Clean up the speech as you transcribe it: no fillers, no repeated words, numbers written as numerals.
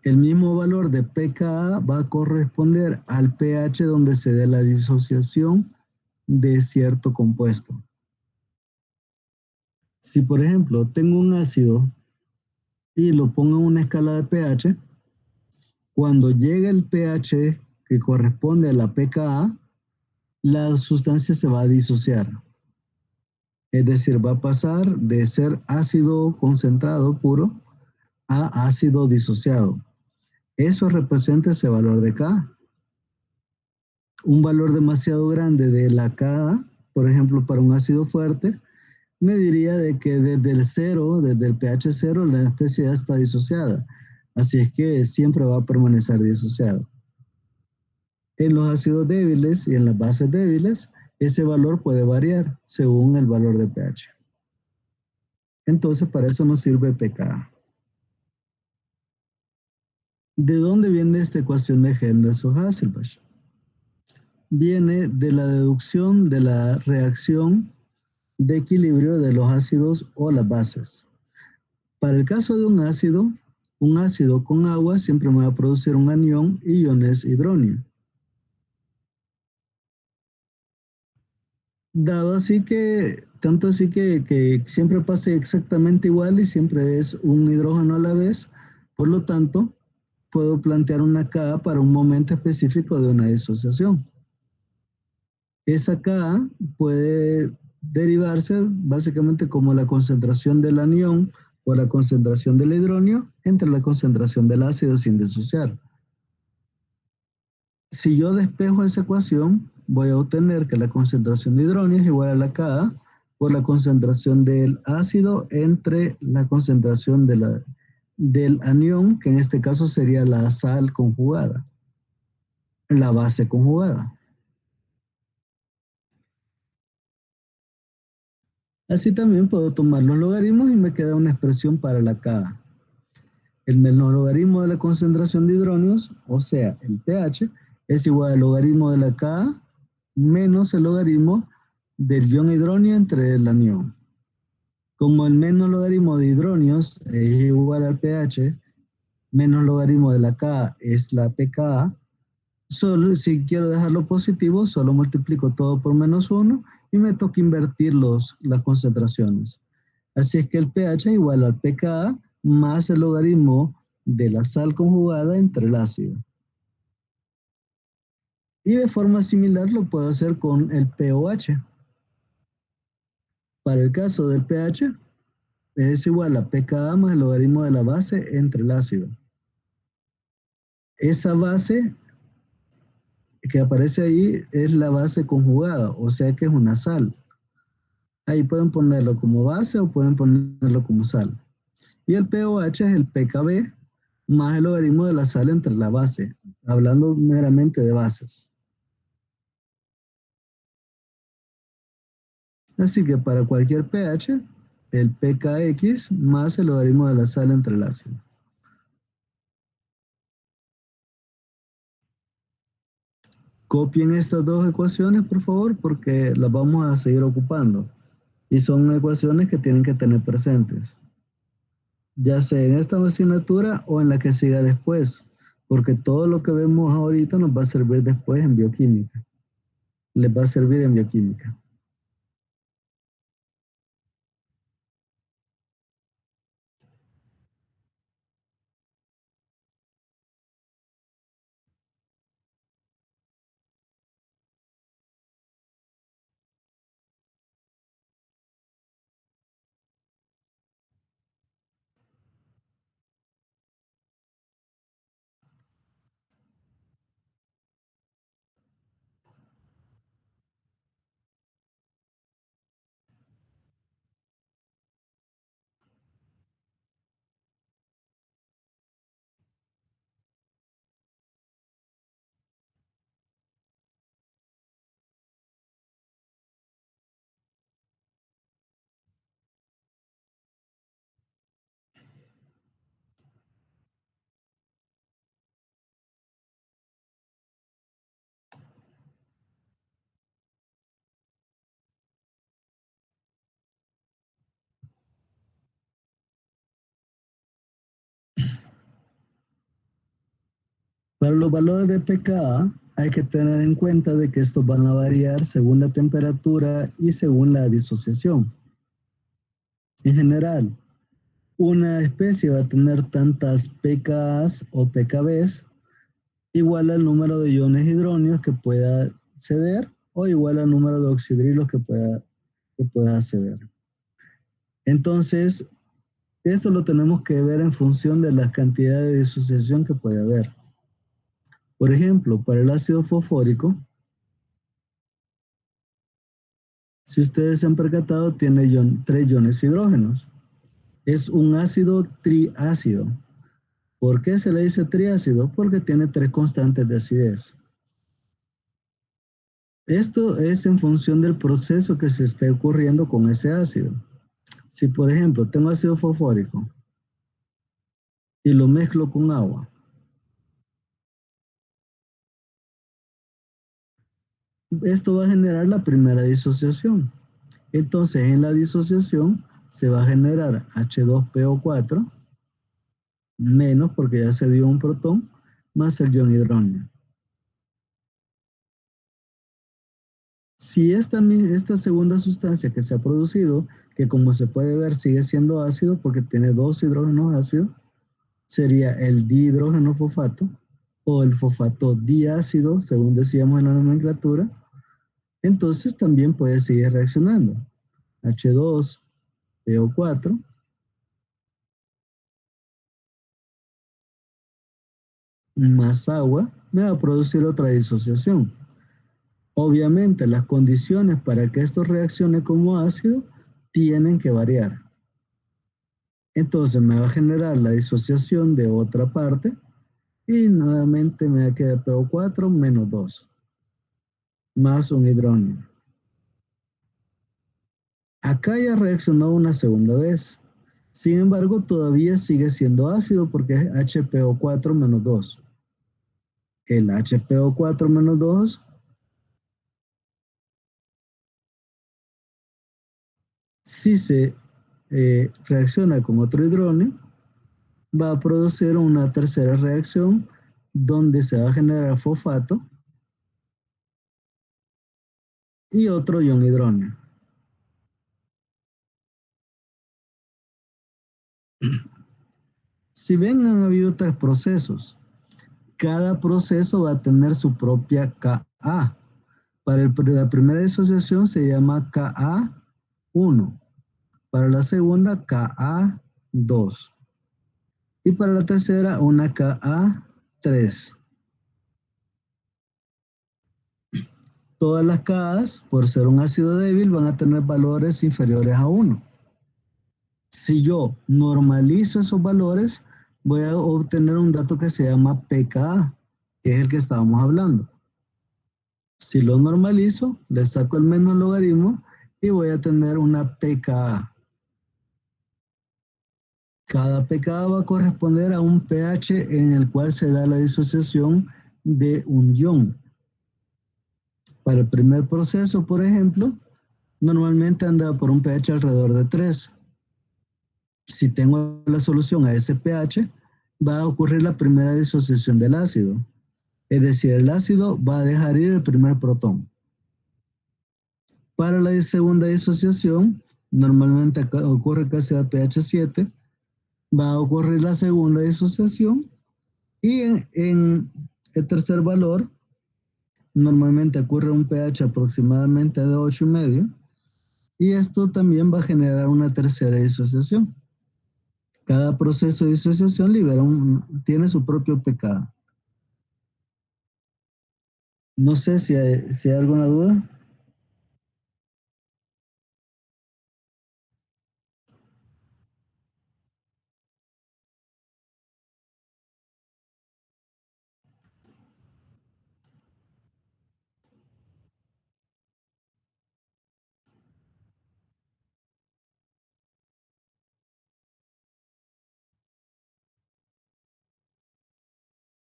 El mismo valor de pKa va a corresponder al pH donde se dé la disociación de cierto compuesto. Si, por ejemplo, tengo un ácido y lo pongo en una escala de pH, cuando llegue el pH que corresponde a la pKa, la sustancia se va a disociar. Es decir, va a pasar de ser ácido concentrado puro a ácido disociado. Eso representa ese valor de K. Un valor demasiado grande de la Ka, por ejemplo, para un ácido fuerte, me diría de que desde el cero, desde el pH cero, la especie ya está disociada. Así es que siempre va a permanecer disociado. En los ácidos débiles y en las bases débiles, ese valor puede variar según el valor de pH. Entonces, para eso nos sirve pKa. ¿De dónde viene esta ecuación de Henderson-Hasselbalch? Viene de la deducción de la reacción de equilibrio de los ácidos o las bases. Para el caso de un ácido con agua siempre me va a producir un anión y iones hidróneo. Dado así que, tanto así que siempre pasa exactamente igual y siempre es un hidrógeno a la vez, por lo tanto, puedo plantear una Ka para un momento específico de una disociación. Esa Ka puede derivarse básicamente como la concentración del anión o la concentración del hidróneo entre la concentración del ácido sin disociar. Si yo despejo esa ecuación, voy a obtener que la concentración de hidrógeno es igual a la Ka por la concentración del ácido entre la concentración del anión, que en este caso sería la sal conjugada, la base conjugada. Así también puedo tomar los logaritmos y me queda una expresión para la Ka. El menor logaritmo de la concentración de hidrógenos, o sea, el pH, es igual al logaritmo de la Ka menos el logaritmo del ion hidróneo entre el anión. Como el menos logaritmo de hidróneos es igual al pH, menos logaritmo de la Ka es la pKa, solo si quiero dejarlo positivo, solo multiplico todo por -1 y me toca invertir las concentraciones. Así es que el pH es igual al pKa más el logaritmo de la sal conjugada entre el ácido. Y de forma similar lo puedo hacer con el pOH. Para el caso del pH, es igual a pKa más el logaritmo de la base entre el ácido. Esa base que aparece ahí es la base conjugada, o sea que es una sal. Ahí pueden ponerlo como base o pueden ponerlo como sal. Y el pOH es el pKb más el logaritmo de la sal entre la base, hablando meramente de bases. Así que para cualquier pH, el pKx más el logaritmo de la sal entre el ácido. Copien estas dos ecuaciones, por favor, porque las vamos a seguir ocupando. Y son ecuaciones que tienen que tener presentes, ya sea en esta asignatura o en la que siga después, porque todo lo que vemos ahorita nos va a servir después en bioquímica. Les va a servir en bioquímica. Para los valores de pKa hay que tener en cuenta de que estos van a variar según la temperatura y según la disociación. En general, una especie va a tener tantas pKas o pKbs igual al número de iones hidróneos que pueda ceder o igual al número de oxidrilos que pueda ceder. Entonces, esto lo tenemos que ver en función de la cantidad de disociación que puede haber. Por ejemplo, para el ácido fosfórico, si ustedes se han percatado, tiene 3 iones hidrógenos. Es un ácido triácido. ¿Por qué se le dice triácido? Porque tiene 3 constantes de acidez. Esto es en función del proceso que se esté ocurriendo con ese ácido. Si, por ejemplo, tengo ácido fosfórico y lo mezclo con agua, esto va a generar la primera disociación. Entonces, en la disociación se va a generar H2PO4 menos, porque ya se dio un protón, más el ion hidrógeno. Si esta segunda sustancia que se ha producido, que como se puede ver sigue siendo ácido porque tiene 2 hidrógenos ácidos, sería el dihidrógeno fosfato o el fosfato diácido, según decíamos en la nomenclatura, entonces también puede seguir reaccionando. H2PO4 más agua me va a producir otra disociación. Obviamente, las condiciones para que esto reaccione como ácido tienen que variar. Entonces me va a generar la disociación de otra parte y nuevamente me va a quedar PO4 menos 2 más un hidrógeno. Acá ya reaccionó una segunda vez. Sin embargo, todavía sigue siendo ácido porque es HPO4 menos 2. El HPO4 menos 2, si se reacciona con otro hidrógeno, va a producir una tercera reacción donde se va a generar fosfato y otro ion hidrógeno. Si ven, han habido 3 procesos. Cada proceso va a tener su propia Ka. Para la primera disociación se llama Ka1. Para la segunda, Ka2. Y para la tercera, una Ka3. Todas las Kas, por ser un ácido débil, van a tener valores inferiores a 1. Si yo normalizo esos valores, voy a obtener un dato que se llama pKa, que es el que estábamos hablando. Si lo normalizo, le saco el menos logaritmo y voy a tener una pKa. Cada pKa va a corresponder a un pH en el cual se da la disociación de un ion. Para el primer proceso, por ejemplo, normalmente anda por un pH alrededor de 3. Si tengo la solución a ese pH, va a ocurrir la primera disociación del ácido. Es decir, el ácido va a dejar ir el primer protón. Para la segunda disociación, normalmente ocurre casi a pH 7, va a ocurrir la segunda disociación y en el tercer valor, normalmente ocurre un pH aproximadamente de 8,5 y esto también va a generar una tercera disociación. Cada proceso de disociación tiene su propio pKa. No sé si hay alguna duda.